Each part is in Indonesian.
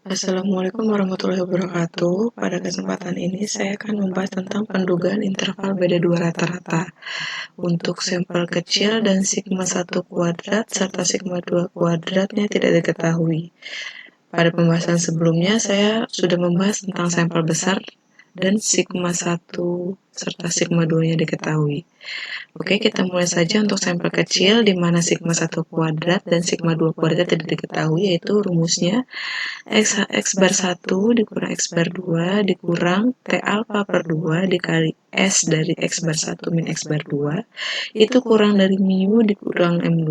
Assalamualaikum warahmatullahi wabarakatuh. Pada kesempatan ini saya akan membahas tentang pendugaan interval beda dua rata-rata untuk sampel kecil dan sigma 1 kuadrat serta sigma 2 kuadratnya tidak diketahui. Pada pembahasan sebelumnya saya sudah membahas tentang sampel besar dan sigma 1 serta sigma 2-nya diketahui. Oke, kita mulai saja untuk sampel kecil di mana sigma 1 kuadrat dan sigma 2 kuadrat tidak diketahui, yaitu rumusnya X bar 1 dikurang X bar 2 dikurang T alpha per 2 dikali S dari X bar 1 min X bar 2 itu kurang dari mu dikurang M2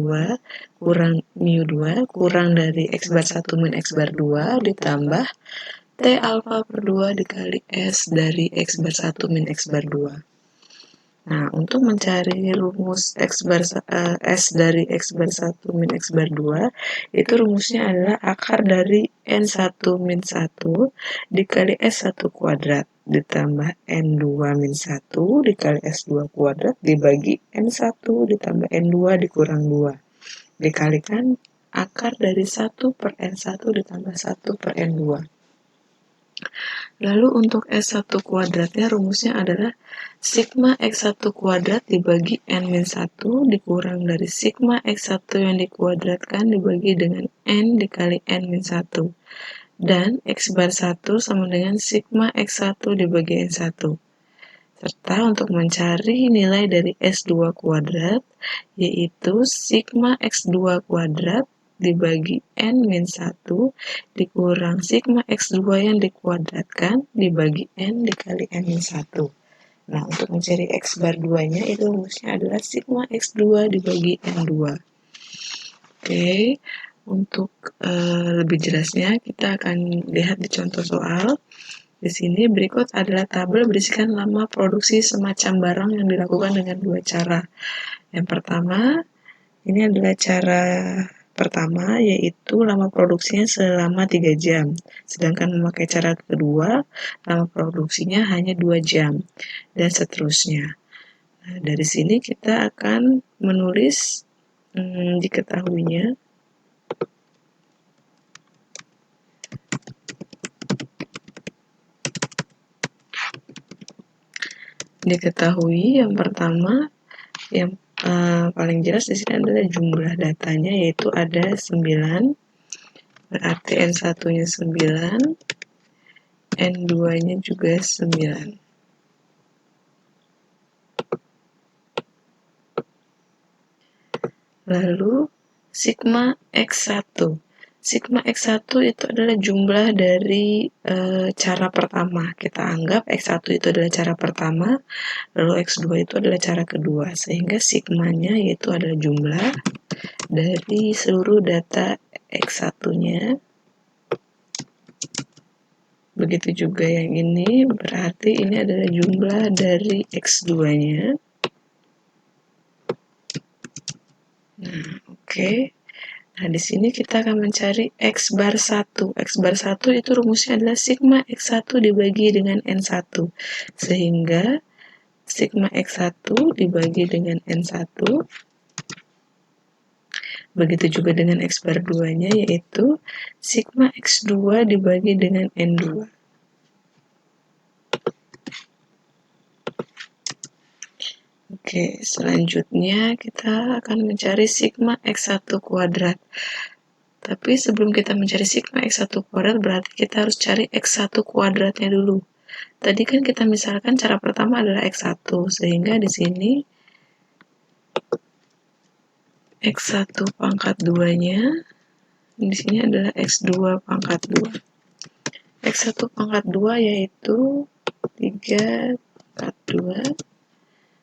kurang mu2 kurang dari X bar 1 min X bar 2 ditambah T alpha per 2 dikali S dari X bar 1 min X bar 2. Nah, untuk mencari rumus S dari X bar 1 min X bar 2, itu rumusnya adalah akar dari N1 min 1 dikali S1 kuadrat ditambah N2 min 1 dikali S2 kuadrat dibagi N1 ditambah N2 dikurang 2. Dikalikan akar dari 1 per N1 ditambah 1 per N2. Lalu untuk S1 kuadratnya rumusnya adalah sigma X1 kuadrat dibagi N-1 dikurang dari sigma X1 yang dikuadratkan dibagi dengan N dikali N-1. Dan X bar 1 sama dengan sigma X1 dibagi N1. Serta untuk mencari nilai dari S2 kuadrat, yaitu sigma X2 kuadrat dibagi N-1 dikurang sigma X2 yang dikuadratkan dibagi N dikali N-1. Nah, untuk mencari X bar 2-nya itu rumusnya adalah sigma X2 dibagi N2. Oke, untuk lebih jelasnya kita akan lihat di contoh soal. Di sini berikut adalah tabel berisikan lama produksi semacam barang yang dilakukan dengan dua cara. Yang pertama, ini adalah cara pertama, yaitu lama produksinya selama 3 jam. Sedangkan memakai cara kedua, lama produksinya hanya 2 jam. Dan seterusnya. Nah, dari sini kita akan menulis diketahuinya. Diketahui yang pertama, yang paling jelas di sini adalah jumlah datanya, yaitu ada 9, berarti N1-nya 9, N2-nya juga 9. Lalu sigma X1. Sigma X1 itu adalah jumlah dari cara pertama. Kita anggap X1 itu adalah cara pertama, lalu X2 itu adalah cara kedua. Sehingga sigmanya yaitu adalah jumlah dari seluruh data X1-nya. Begitu juga yang ini, berarti ini adalah jumlah dari X2-nya. Nah, oke. Nah, di sini kita akan mencari X bar 1. X bar 1 itu rumusnya adalah sigma X1 dibagi dengan N1. Sehingga sigma X1 dibagi dengan N1. Begitu juga dengan X bar 2-nya, yaitu sigma X2 dibagi dengan N2. Oke, selanjutnya kita akan mencari sigma X1 kuadrat. Tapi sebelum kita mencari sigma X1 kuadrat, berarti kita harus cari X1 kuadratnya dulu. Tadi kan kita misalkan cara pertama adalah X1, sehingga di sini X1 pangkat 2-nya, di sini adalah X2 pangkat 2. X1 pangkat 2 yaitu 3 pangkat 2,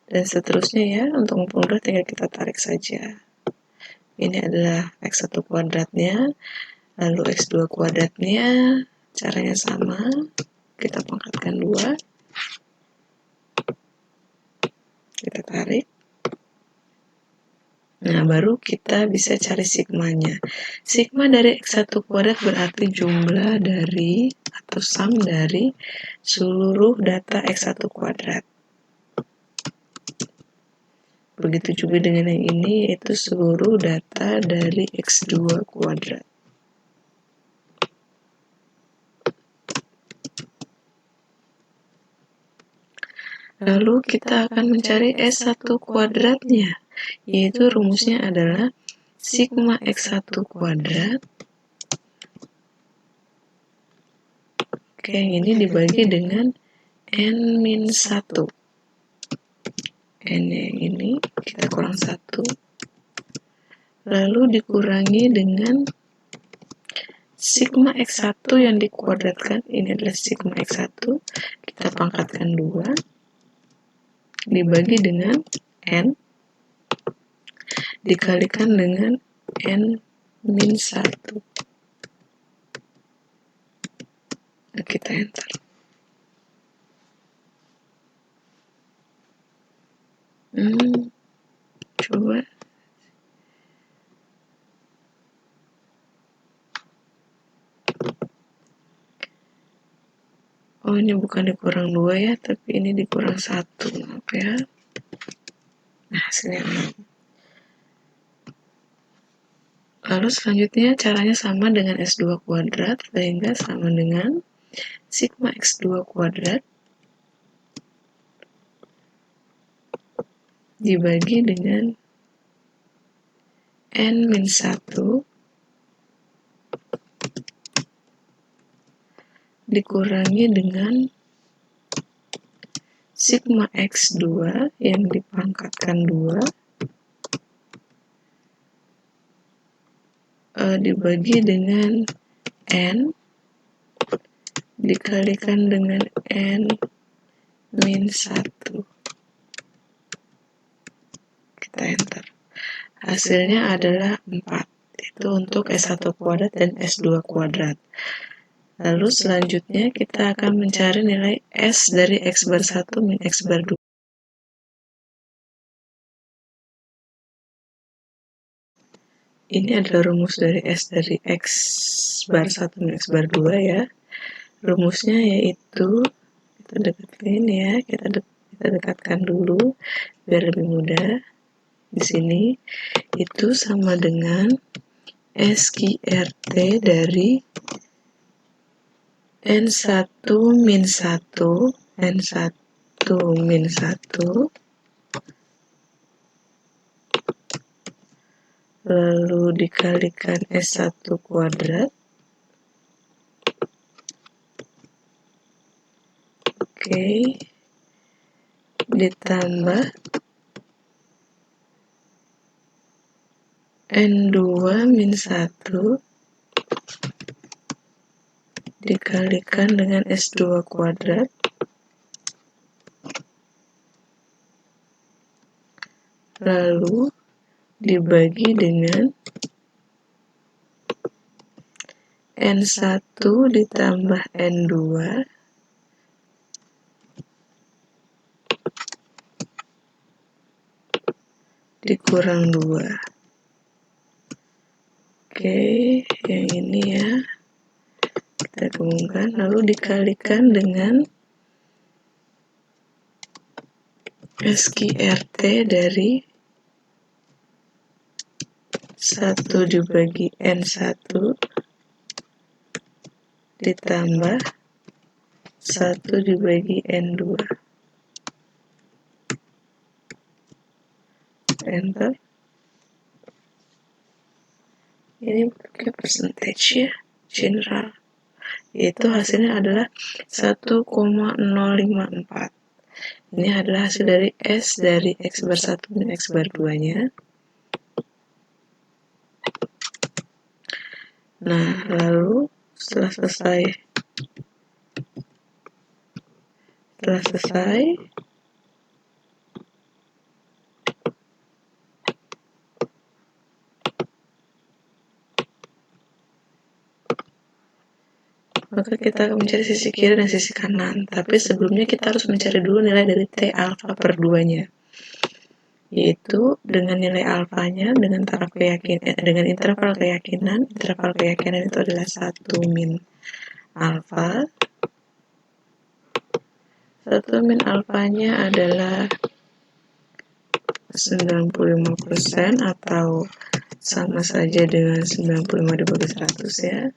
dan seterusnya ya. Untuk mempermudah tinggal kita tarik saja. Ini adalah X1 kuadratnya, lalu X2 kuadratnya, caranya sama, kita pangkatkan 2, kita tarik. Nah, baru kita bisa cari sigmanya. Sigma dari X1 kuadrat berarti jumlah dari atau sum dari seluruh data X1 kuadrat. Begitu juga dengan yang ini, yaitu seluruh data dari X2 kuadrat. Lalu kita akan mencari S1 kuadratnya, yaitu rumusnya adalah sigma X1 kuadrat. Oke, yang ini dibagi dengan N-1. N yang ini kita kurang 1. Lalu dikurangi dengan sigma X1 yang dikuadratkan. Ini adalah sigma X1. Kita pangkatkan 2. Dibagi dengan N. Dikalikan dengan N-1. Kita enter. Coba. Oh, ini bukan dikurang 2 ya, tapi ini dikurang 1. Maaf ya. Nah, hasilnya 6. Lalu selanjutnya caranya sama dengan S2 kuadrat, sehingga sama dengan sigma X2 kuadrat dibagi dengan N-1 dikurangi dengan sigma X2 yang dipangkatkan 2 dibagi dengan N dikalikan dengan N-1. Kita enter. Hasilnya adalah 4. Itu untuk S1 kuadrat dan S2 kuadrat. Lalu selanjutnya kita akan mencari nilai S dari X bar 1 min X bar 2. Ini adalah rumus dari S dari X bar 1 min X bar 2 ya. Rumusnya yaitu, kita deketin ya, kita dekatkan dulu biar lebih mudah. Di sini itu sama dengan SQRT dari N1 min 1, N1 min 1, lalu dikalikan S1 kuadrat. Oke, ditambah N2 min 1 dikalikan dengan S2 kuadrat lalu dibagi dengan N1 ditambah N2 dikurang 2. Oke, yang ini ya kita gabungkan lalu dikalikan dengan SQRT dari 1 dibagi N1 ditambah 1 dibagi N2. Enter. Ini pakai percentage ya, general. Yaitu hasilnya adalah 1,054. Ini adalah hasil dari S dari X bar 1 min X bar 2-nya. Nah, lalu setelah selesai maka kita akan mencari sisi kiri dan sisi kanan. Tapi sebelumnya kita harus mencari dulu nilai dari T alfa per 2-nya. Yaitu dengan nilai alfanya dengan interval keyakinan. Interval keyakinan itu adalah 1 min alfa. 1 min alfanya adalah 95% atau sama saja dengan 95 dibagi 100 ya.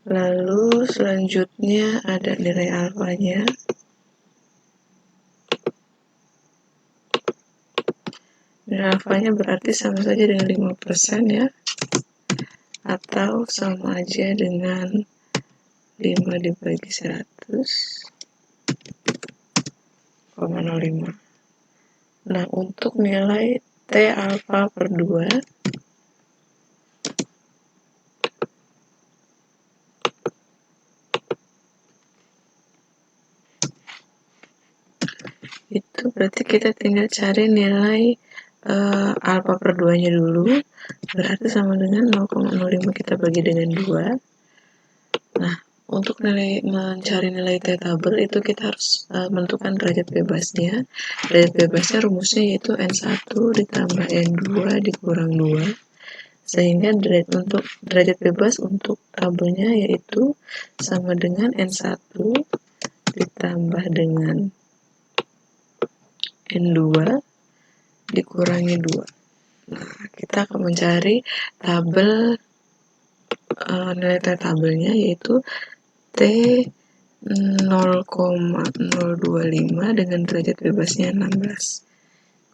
Lalu selanjutnya ada nilai alfanya. Nilai alfanya berarti sama saja dengan 5% ya, atau sama aja dengan 5 dibagi 100,05. Nah, untuk nilai T alfa per 2 itu berarti kita tinggal cari nilai alfa per 2 nya dulu, berarti sama dengan 0,05 kita bagi dengan 2. Nah, untuk mencari nilai T tabel itu kita harus menentukan derajat bebasnya. Derajat bebasnya rumusnya yaitu N1 ditambah N2 dikurang 2. Sehingga untuk derajat bebas untuk tabelnya yaitu sama dengan N1 ditambah dengan N2 dikurangi 2. Nah, kita akan mencari tabel nilai T tabelnya yaitu T 0,025 dengan derajat bebasnya 16.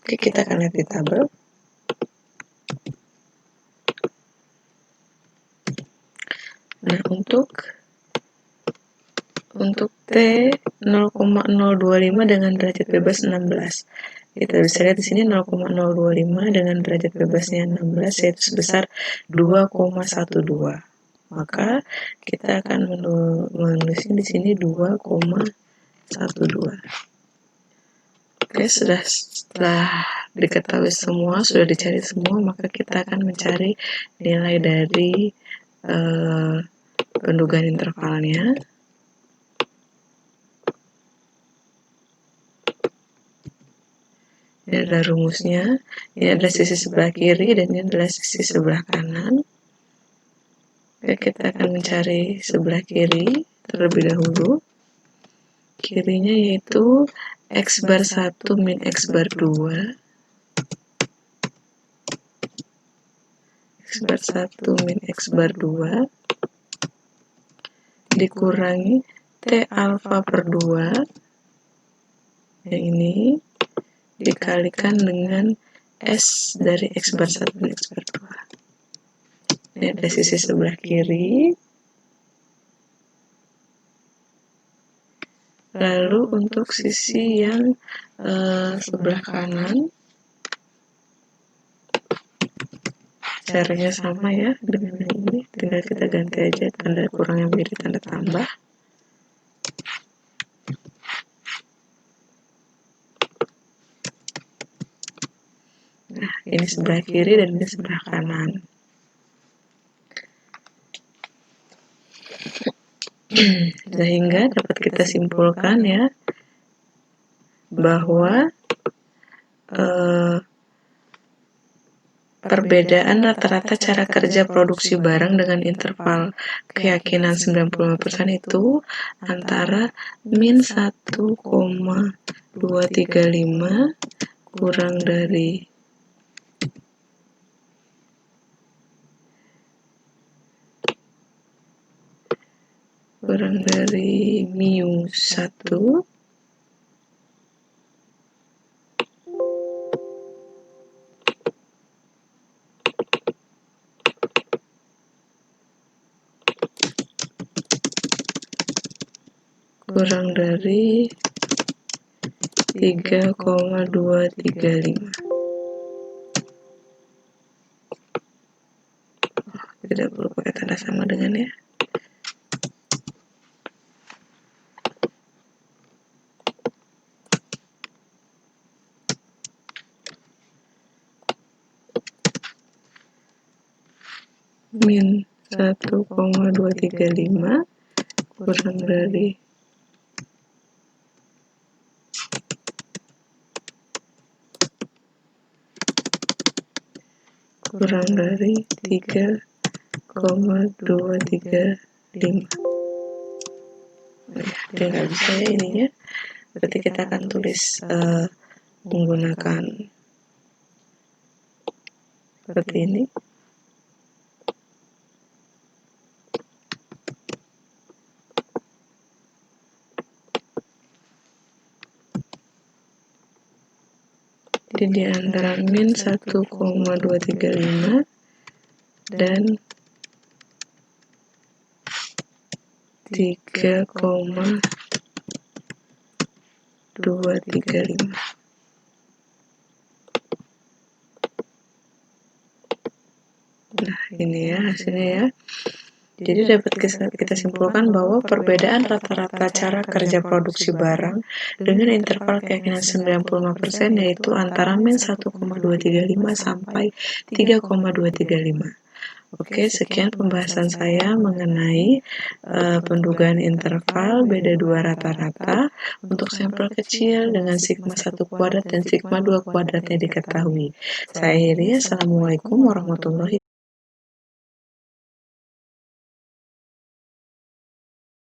Oke, kita akan lihat di tabel. Nah, untuk T 0,025 dengan derajat bebas 16. Kita bisa lihat di sini 0,025 dengan derajat bebasnya 16 yaitu sebesar 2,12. Maka kita akan menulisnya di sini 2,12. Oke, setelah diketahui semua, sudah dicari semua, maka kita akan mencari nilai dari pendugaan intervalnya. Ini adalah rumusnya. Ini adalah sisi sebelah kiri dan ini adalah sisi sebelah kanan. Oke, kita akan mencari sebelah kiri terlebih dahulu. Kirinya yaitu X bar 1 min X bar 2. X bar 1 min X bar 2 dikurangi T alfa per 2 yang ini dikalikan dengan S dari X bar 1 min X bar 2. Ini ada sisi sebelah kiri. Lalu untuk sisi yang sebelah kanan, caranya sama ya dengan ini, tinggal kita ganti aja tanda kurangnya menjadi tanda tambah. Nah, ini sebelah kiri dan ini sebelah kanan. Sehingga dapat kita simpulkan ya bahwa perbedaan rata-rata cara kerja produksi barang dengan interval keyakinan 95% itu antara min 1,235 kurang dari mu 1 kurang dari 3,235. Tidak perlu pakai tanda sama dengan ya. Min 1,235 kurang dari 3,235. Dia nggak bisa ya ininya. Berarti kita akan tulis menggunakan seperti ini. Jadi di antara min 1,235 dan 3,235. Nah, ini ya hasilnya ya. Jadi dapat kita simpulkan bahwa perbedaan rata-rata cara kerja produksi barang dengan interval keyakinan 95% yaitu antara min 1,235 sampai 3,235. Oke, sekian pembahasan saya mengenai pendugaan interval beda dua rata-rata untuk sampel kecil dengan sigma 1 kuadrat dan sigma 2 kuadratnya diketahui. Saya akhiri, Assalamualaikum warahmatullahi wabarakatuh.